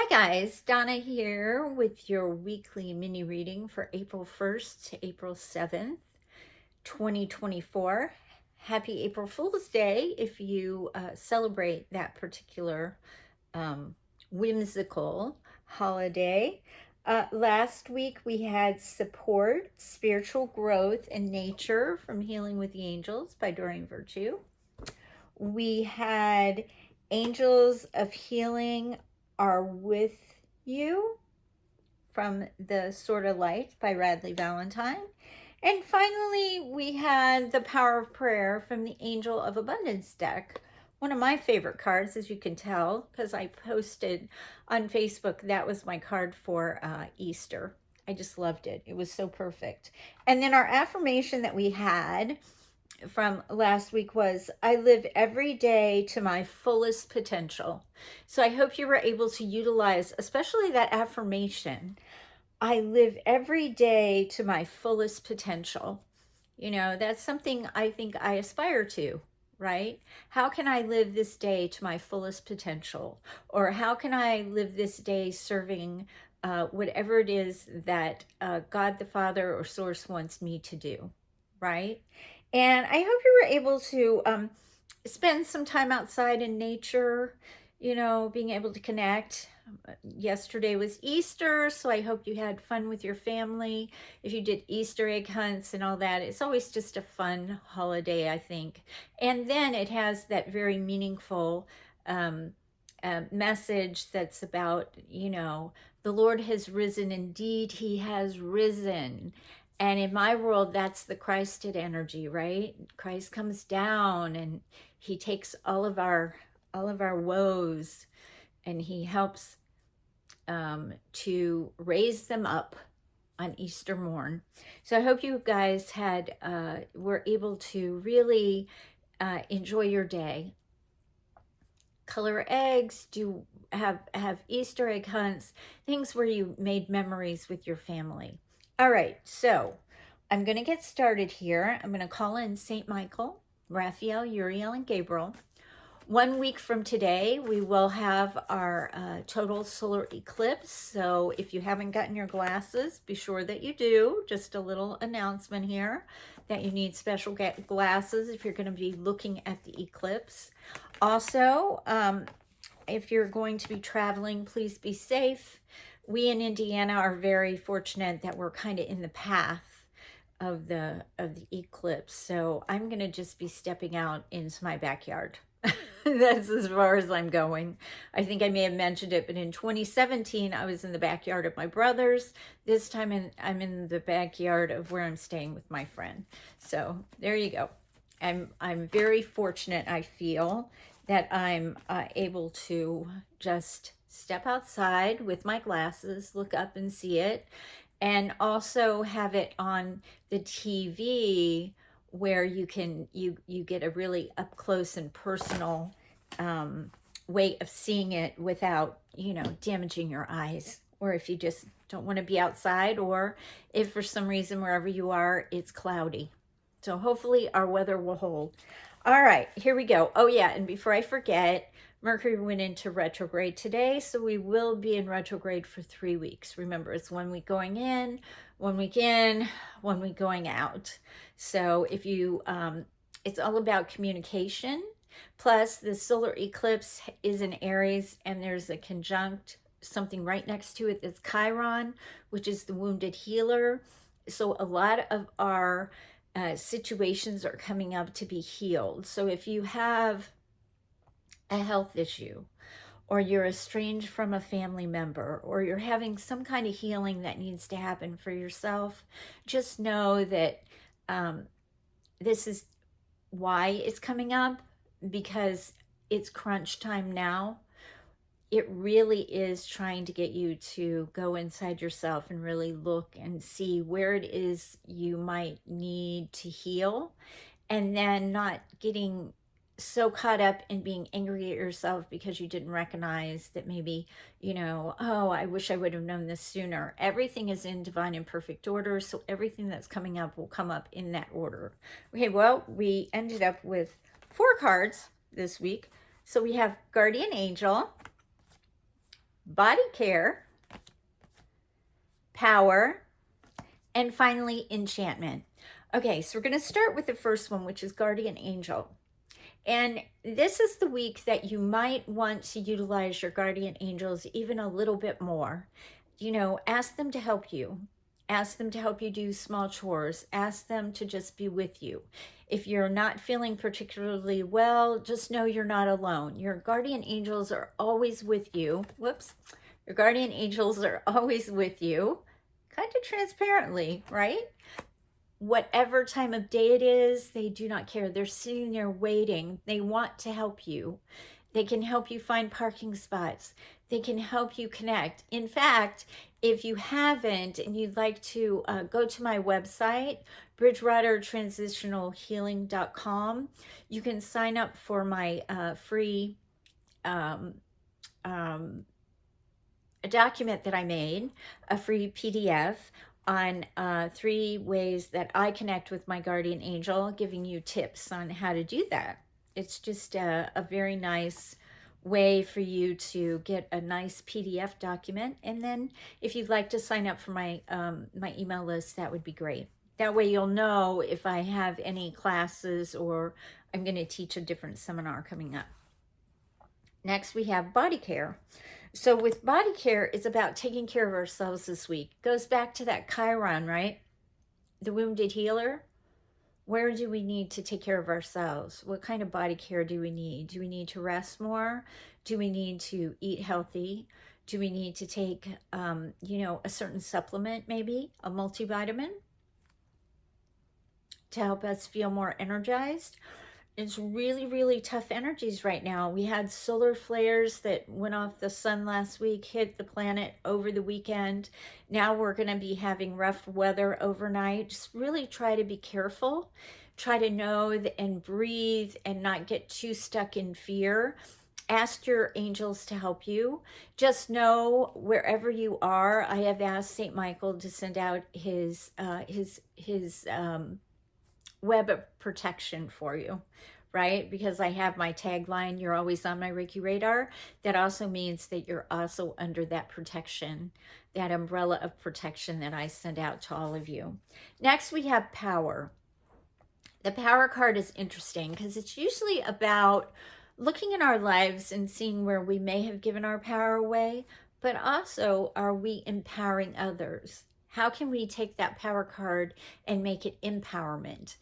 guys, Donna here with your weekly mini reading for April 1st to April 7th, 2024. Happy April Fool's Day if you celebrate that particular whimsical holiday. Last week we had Support, Spiritual Growth, and Nature from Healing with the Angels by Doreen Virtue. We had Angels of Healing Are With You from The Sword of Light by Radley Valentine. And finally, we had The Power of Prayer from the Angel of Abundance deck. One of my favorite cards, as you can tell, because I posted on Facebook, that was my card for Easter. I just loved it. It was so perfect. And then our affirmation that we had from last week was, I live every day to my fullest potential. So I hope you were able to utilize, especially that affirmation, I live every day to my fullest potential. You know, that's something I think I aspire to, right? How can I live this day to my fullest potential? Or how can I live this day serving whatever it is that God the Father or Source wants me to do, right? And I hope you were able to spend some time outside in nature, you know, being able to connect. Yesterday was Easter, so I hope you had fun with your family. If you did Easter egg hunts and all that, it's always just a fun holiday, I think. And then it has that very meaningful message that's about, you know, the Lord has risen. Indeed, he has risen. And in my world, that's the Christed energy, right? Christ comes down and he takes all of our woes and he helps to raise them up on Easter morn. So I hope you guys were able to really enjoy your day. Color eggs, have Easter egg hunts, things where you made memories with your family. All right, so I'm going to get started here. I'm going to call in St. Michael, Raphael, Uriel, and Gabriel. 1 week from today, we will have our total solar eclipse. So if you haven't gotten your glasses, be sure that you do. Just a little announcement here that you need special glasses if you're going to be looking at the eclipse. Also, if you're going to be traveling, please be safe. We in Indiana are very fortunate that we're kind of in the path of the eclipse. So I'm going to just be stepping out into my backyard. That's as far as I'm going. I think I may have mentioned it, but in 2017, I was in the backyard of my brother's. This time I'm in the backyard of where I'm staying with my friend. So there you go. I'm very fortunate, I feel, that I'm able to just step outside with my glasses, look up and see it, and also have it on the TV where you get a really up close and personal way of seeing it without, you know, damaging your eyes. Or if you just don't want to be outside, or if for some reason wherever you are it's cloudy. So hopefully our weather will hold. All right, here we go. Oh yeah, and before I forget, Mercury went into retrograde today, so we will be in retrograde for 3 weeks. Remember, it's 1 week going in, 1 week in, 1 week going out. So if you, it's all about communication. Plus, the solar eclipse is in Aries, and there's a conjunct, something right next to it that's Chiron, which is the wounded healer. So a lot of our situations are coming up to be healed. So if you have a health issue, or you're estranged from a family member, or you're having some kind of healing that needs to happen for yourself, just know that this is why it's coming up, because it's crunch time now. It really is trying to get you to go inside yourself and really look and see where it is you might need to heal, and then not getting so caught up in being angry at yourself because you didn't recognize that maybe, you know, oh, I wish I would have known this sooner. Everything is in divine and perfect order, so everything that's coming up will come up in that order. Okay, well, we ended up with 4 cards this week. So we have Guardian Angel, body care, power, and finally, enchantment. Okay, so we're going to start with the first one, which is guardian angel. And this is the week that you might want to utilize your guardian angels even a little bit more. You know, ask them to help you. Ask them to help you do small chores. Ask them to just be with you. If you're not feeling particularly well, just know you're not alone. Your guardian angels are always with you. Whoops. Your guardian angels are always with you, kind of transparently, right? Whatever time of day it is, they do not care. They're sitting there waiting. They want to help you. They can help you find parking spots. They can help you connect. In fact, if you haven't and you'd like to go to my website, bridgewatertransitionalhealing.com, you can sign up for my free um, um, a document that I made, a free PDF on 3 ways that I connect with my guardian angel, giving you tips on how to do that. It's just a very nice way for you to get a nice PDF document. And then if you'd like to sign up for my my email list, that would be great. That way you'll know if I have any classes or I'm going to teach a different seminar coming up. Next, we have body care. So with body care, it's about taking care of ourselves this week. Goes back to that Chiron, right? The wounded healer. Where do we need to take care of ourselves? What kind of body care do we need? Do we need to rest more? Do we need to eat healthy? Do we need to take, you know, a certain supplement, maybe a multivitamin to help us feel more energized? It's really, really tough energies right now. We had solar flares that went off the sun last week, hit the planet over the weekend. Now we're going to be having rough weather overnight. Just really try to be careful. Try to know and breathe and not get too stuck in fear. Ask your angels to help you. Just know wherever you are, I have asked St. Michael to send out his web of protection for you, right? Because I have my tagline, you're always on my Reiki radar. That also means that you're also under that protection, that umbrella of protection that I send out to all of you. Next, we have power. The power card is interesting because it's usually about looking in our lives and seeing where we may have given our power away, but also, are we empowering others? How can we take that power card and make it empowerment?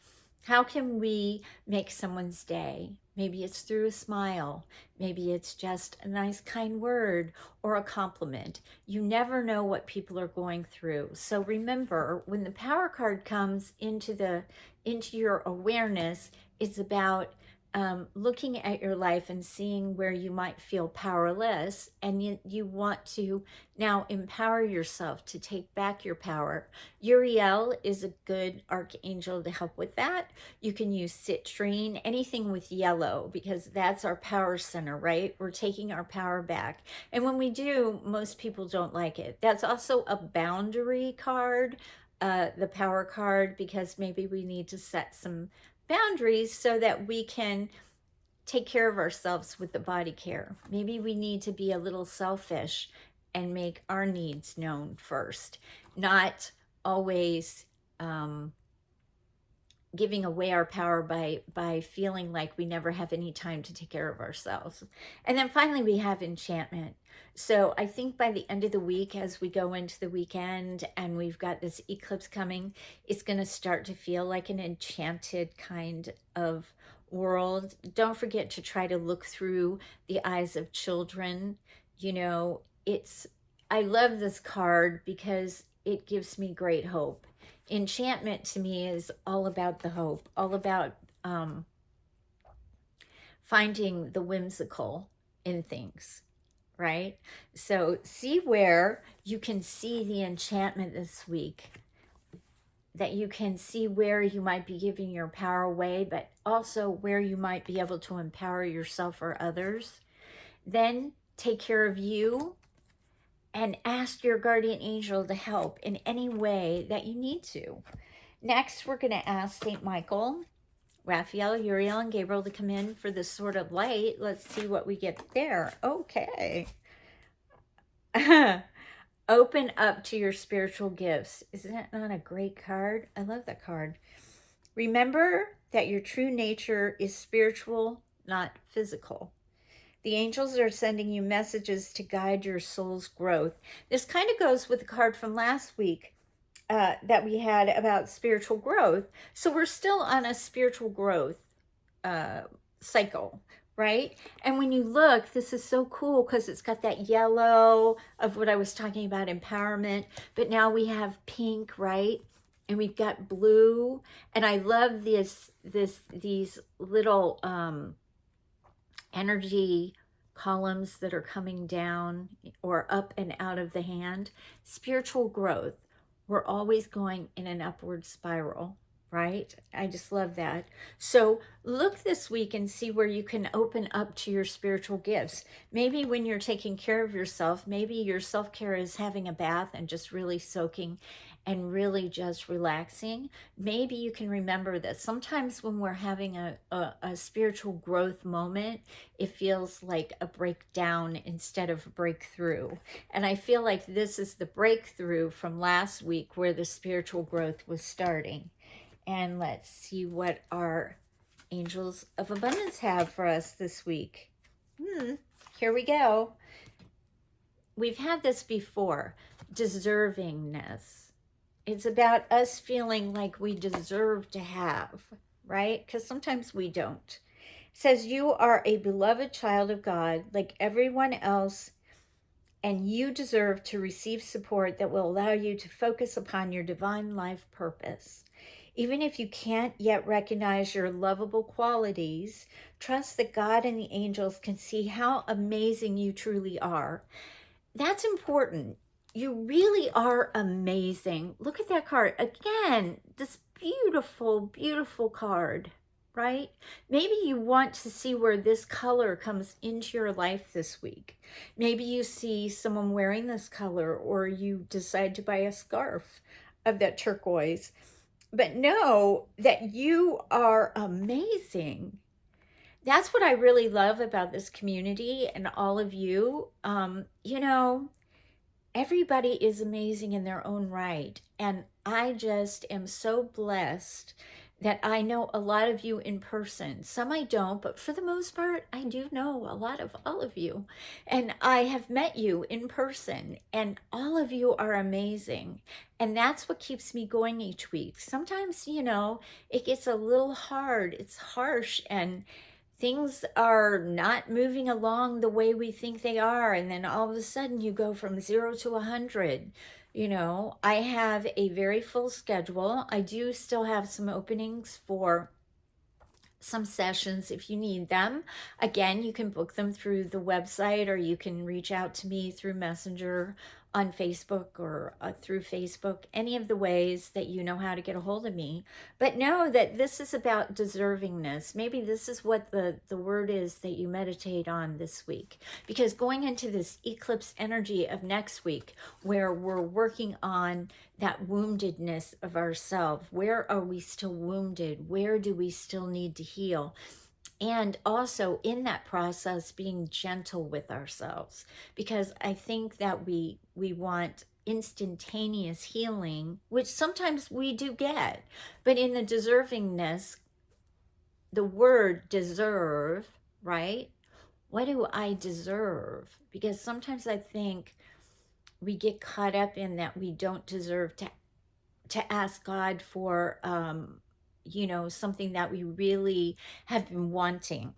How can we make someone's day? Maybe it's through a smile. Maybe it's just a nice, kind word or a compliment. You never know what people are going through. So remember, when the power card comes into your awareness, it's about looking at your life and seeing where you might feel powerless, and you want to now empower yourself to take back your power. Uriel is a good archangel to help with that. You can use citrine, anything with yellow, because that's our power center, right? We're taking our power back. And when we do, most people don't like it. That's also a boundary card, the power card, because maybe we need to set some boundaries so that we can take care of ourselves with the body care. Maybe we need to be a little selfish and make our needs known first, not always giving away our power by feeling like we never have any time to take care of ourselves. And then finally, we have enchantment. So I think by the end of the week, as we go into the weekend and we've got this eclipse coming, it's going to start to feel like an enchanted kind of world. Don't forget to try to look through the eyes of children. You know, I love this card because it gives me great hope. Enchantment to me is all about the hope, all about finding the whimsical in things, right? So see where you can see the enchantment this week, that you can see where you might be giving your power away, but also where you might be able to empower yourself or others. Then take care of you and ask your guardian angel to help in any way that you need to. Next, we're going to ask St. Michael, Raphael, Uriel, and Gabriel to come in for the sword of light. Let's see what we get there. Okay. Open up to your spiritual gifts. Isn't that not a great card? I love that card. Remember that your true nature is spiritual, not physical. The angels are sending you messages to guide your soul's growth. This kind of goes with the card from last week that we had about spiritual growth. So we're still on a spiritual growth uh, cycle, right? And when you look, this is so cool because it's got that yellow of what I was talking about, empowerment, but now we have pink, right? And we've got blue, and I love these little energy columns that are coming down or up and out of the hand. Spiritual growth. We're always going in an upward spiral, right? I just love that. So look this week and see where you can open up to your spiritual gifts. Maybe when you're taking care of yourself, maybe your self-care is having a bath and just really soaking and really just relaxing. Maybe you can remember that sometimes when we're having a spiritual growth moment, it feels like a breakdown instead of a breakthrough. And I feel like this is the breakthrough from last week where the spiritual growth was starting. And let's see what our angels of abundance have for us this week. Here we go. We've had this before. Deservingness. It's about us feeling like we deserve to have, right? Because sometimes we don't. It says, you are a beloved child of God, like everyone else, and you deserve to receive support that will allow you to focus upon your divine life purpose. Even if you can't yet recognize your lovable qualities, trust that God and the angels can see how amazing you truly are. That's important. You really are amazing. Look at that card. Again, this beautiful, beautiful card, right? Maybe you want to see where this color comes into your life this week. Maybe you see someone wearing this color, or you decide to buy a scarf of that turquoise. But know that you are amazing. That's what I really love about this community and all of you. Everybody is amazing in their own right. And I just am so blessed that I know a lot of you in person. Some I don't, but for the most part, I do know a lot of all of you. And I have met you in person, and all of you are amazing. And that's what keeps me going each week. Sometimes, it gets a little hard. It's harsh, and things are not moving along the way we think they are, and then all of a sudden you go from 0 to 100. I have a very full schedule. I do still have some openings for some sessions if you need them. Again, you can book them through the website, or you can reach out to me through Messenger on Facebook, or through Facebook, any of the ways that you know how to get a hold of me. But know that this is about deservingness. Maybe this is what the word is that you meditate on this week. Because going into this eclipse energy of next week, where we're working on that woundedness of ourselves, where are we still wounded? Where do we still need to heal? And also in that process, being gentle with ourselves, because I think that we want instantaneous healing, which sometimes we do get. But in the deservingness, the word deserve, right? What do I deserve? Because sometimes I think we get caught up in that we don't deserve to ask God for something that we really have been wanting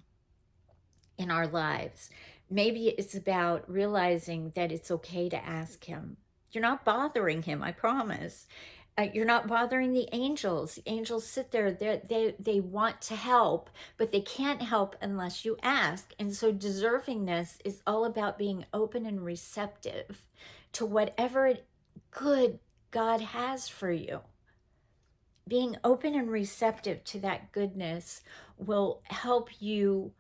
in our lives. Maybe it's about realizing that it's okay to ask him. You're not bothering him, I promise. You're not bothering the angels. The angels sit there, they want to help, but they can't help unless you ask. And so deservingness is all about being open and receptive to whatever good God has for you. Being open and receptive to that goodness will help you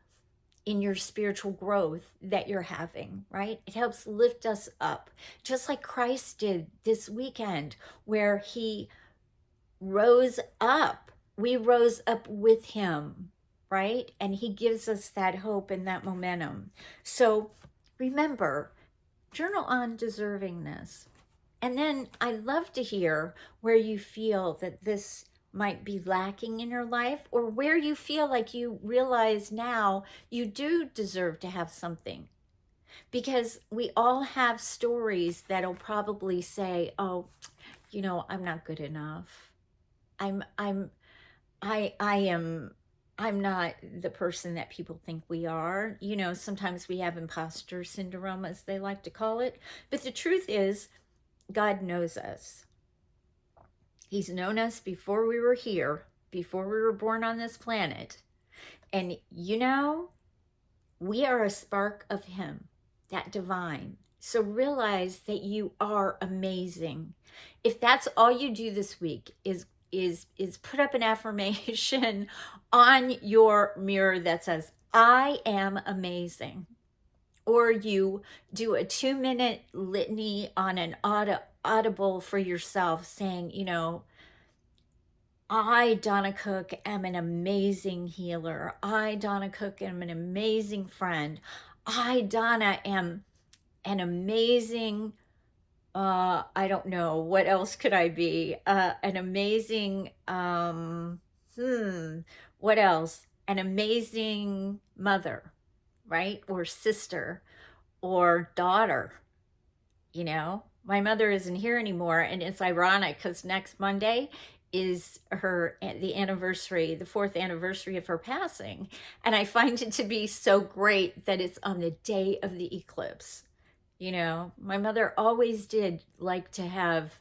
in your spiritual growth that you're having, right? It helps lift us up, just like Christ did this weekend, where he rose up. We rose up with him, right? And he gives us that hope and that momentum. So remember, Journal on deservingness. And then I'd love to hear where you feel that this might be lacking in your life, or where you feel like you realize now you do deserve to have something. Because we all have stories that'll probably say, oh, I'm not good enough. I'm I'm I am I'm not the person that people think we are. Sometimes we have imposter syndrome, as they like to call it. But the truth is, God knows us. He's known us before we were here, before we were born on this planet. And we are a spark of Him, that divine. So realize that you are amazing. If that's all you do this week is put up an affirmation on your mirror that says, I am amazing. Or you do a 2-minute litany on an audible for yourself saying, I, Donna Cook, am an amazing healer. I, Donna Cook, am an amazing friend. I, Donna, am an amazing, I don't know, what else could I be? An amazing, what else? An amazing mother, right? Or sister or daughter. My mother isn't here anymore, and it's ironic because next Monday is the fourth anniversary of her passing, and I find it to be so great that it's on the day of the eclipse. My mother always did like to have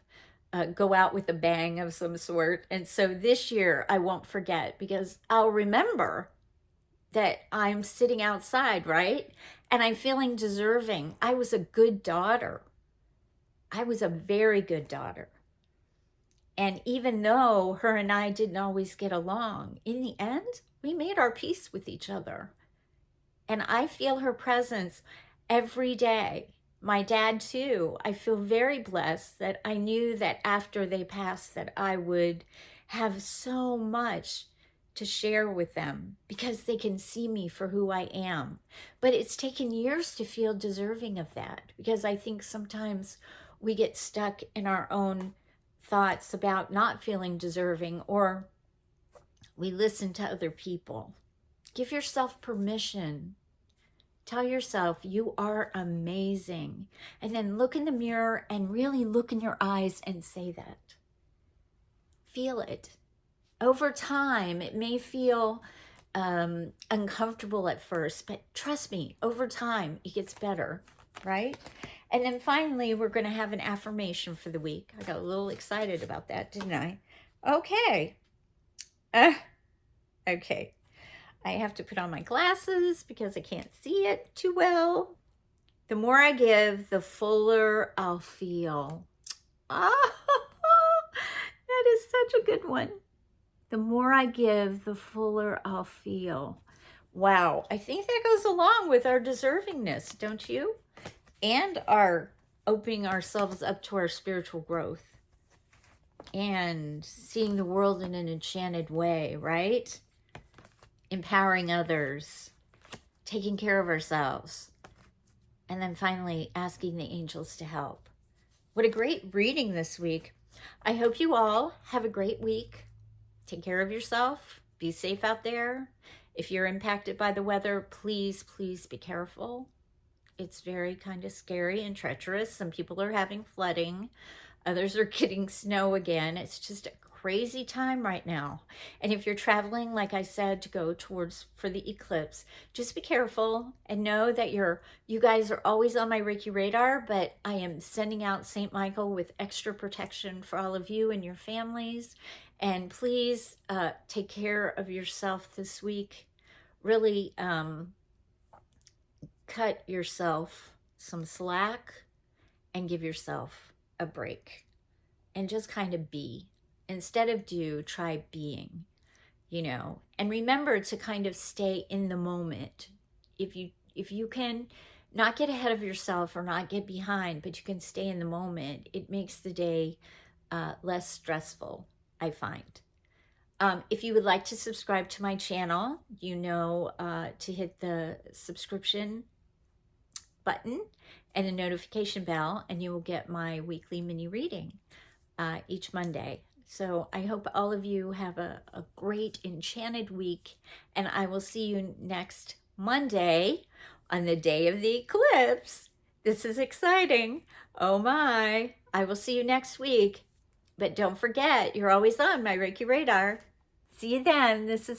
go out with a bang of some sort, and so this year I won't forget, because I'll remember that I'm sitting outside, right? And I'm feeling deserving. I was a good daughter. I was a very good daughter. And even though her and I didn't always get along, in the end, we made our peace with each other. And I feel her presence every day. My dad, too. I feel very blessed that I knew that after they passed that I would have so much to share with them, because they can see me for who I am. But it's taken years to feel deserving of that, because I think sometimes we get stuck in our own thoughts about not feeling deserving, or we listen to other people. Give yourself permission. Tell yourself you are amazing. And then look in the mirror and really look in your eyes and say that. Feel it. Over time, it may feel uncomfortable at first, but trust me, over time, it gets better, right? And then finally, we're going to have an affirmation for the week. I got a little excited about that, didn't I? Okay. Okay. I have to put on my glasses because I can't see it too well. The more I give, the fuller I'll feel. Oh, that is such a good one. The more I give, the fuller I'll feel. Wow. I think that goes along with our deservingness, don't you? And our opening ourselves up to our spiritual growth and seeing the world in an enchanted way, right? Empowering others, taking care of ourselves, and then finally asking the angels to help. What a great reading this week. I hope you all have a great week. Take care of yourself. Be safe out there. If you're impacted by the weather, please, please be careful. It's very kind of scary and treacherous. Some people are having flooding. Others are getting snow again. It's just a crazy time right now. And if you're traveling, like I said, to go for the eclipse, just be careful and know that you guys are always on my Reiki radar, but I am sending out St. Michael with extra protection for all of you and your families. And please take care of yourself this week. Really cut yourself some slack and give yourself a break. And just kind of be. Instead of do, try being, And remember to kind of stay in the moment. If you can not get ahead of yourself or not get behind, but you can stay in the moment, it makes the day less stressful, I find. If you would like to subscribe to my channel, to hit the subscription button and a notification bell, and you will get my weekly mini reading each Monday. So I hope all of you have a great enchanted week, and I will see you next Monday on the day of the eclipse. This is exciting. Oh my. I will see you next week. But don't forget, you're always on my Reiki Radar. See you then. This is